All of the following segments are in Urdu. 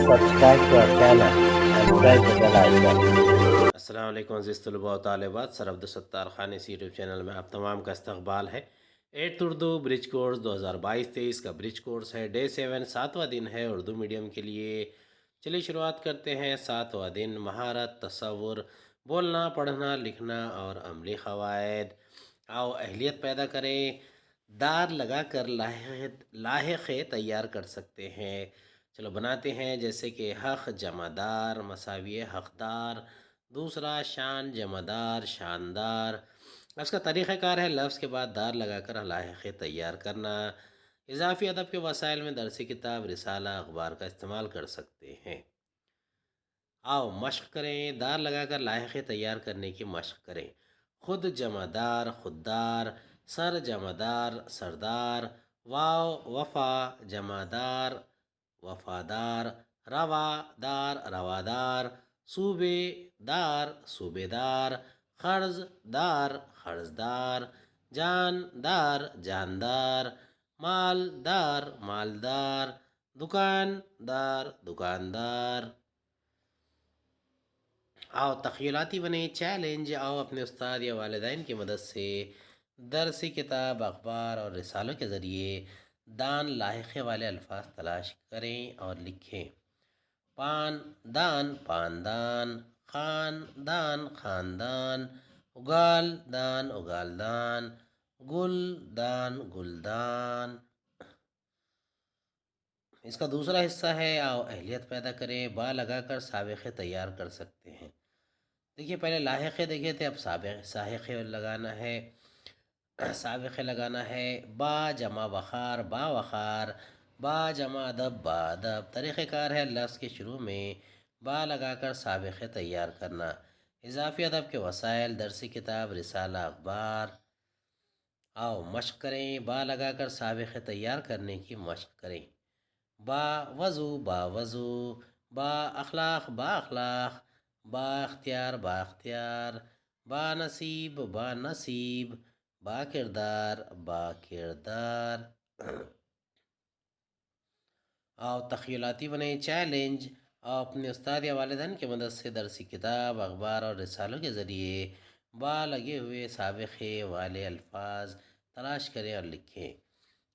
subscribe to our channel and press the bell icon. السلام علیکم عزیز طلباء و طالبات، سر عبدالستار خان اس یوٹیوب چینل میں آپ تمام کا استقبال ہے۔ 8th اردو برج کورس 2022-23 کا برج کورس ہے، ڈے 7 ساتواں دن ہے اردو میڈیم کے لیے۔ چلیے شروعات کرتے ہیں۔ ساتواں دن مہارت، تصور، بولنا، پڑھنا، لکھنا اور عملی قواعد۔ آؤ اہلیت پیدا کریں۔ دار لگا کر لاحقے تیار کر سکتے ہیں۔ چلو بناتے ہیں، جیسے کہ حق جمع دار مساوی حقدار، دوسرا شان جمع دار شاندار۔ اس کا طریقہ کار ہے لفظ کے بعد دار لگا کر لاحقے تیار کرنا۔ اضافی ادب کے وسائل میں درسی کتاب، رسالہ، اخبار کا استعمال کر سکتے ہیں۔ آؤ مشق کریں، دار لگا کر لاحقے تیار کرنے کی مشق کریں۔ خود جمع دار خوددار، سر جمع دار سردار، واو وفا جمع دار وفادار، روا دار روادار، صوبے دار صوبے دار، قرض دار قرض دار، جان دار جاندار، مال دار مالدار، دکان دار دکاندار۔ آؤ تخیلاتی بنے، چیلنج۔ آؤ اپنے استاد یا والدین کی مدد سے درسی کتاب، اخبار اور رسالوں کے ذریعے دان لاحقے والے الفاظ تلاش کریں اور لکھیں۔ پان دان پاندان، خاندان خاندان، اگال دان اگالدان، گل دان گلدان۔ اس کا دوسرا حصہ ہے آؤ اہلیت پیدا کریں۔ با لگا کر سابقے تیار کر سکتے ہیں۔ دیکھیے پہلے لاحقے دیکھے تھے، اب سابقے لگانا ہے، سابقے لگانا ہے۔ با جمع وقار با وقار، با جمع ادب با ادب۔ طریقہ کار ہے لفظ کے شروع میں با لگا کر سابقے تیار کرنا۔ اضافی ادب کے وسائل، درسی کتاب، رسالہ، اخبار۔ آؤ مشق کریں، با لگا کر سابقے تیار کرنے کی مشق کریں۔ با وضو با وضو، با اخلاق با اخلاق، با اختیار با اختیار، با نصیب با نصیب، با کردار با کردار۔ آؤ تخیلاتی بنے، چیلنج۔ آؤ اپنے استاد یا والدین کی مدد سے درسی کتاب، اخبار اور رسالوں کے ذریعے با لگے ہوئے سابقے والے الفاظ تلاش کریں اور لکھیں۔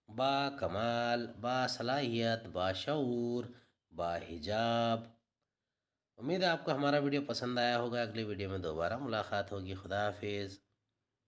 با کمال، با صلاحیت، با شعور، با حجاب۔ امید ہے آپ کو ہمارا ویڈیو پسند آیا ہوگا۔ اگلے ویڈیو میں دوبارہ ملاقات ہوگی۔ خدا حافظ۔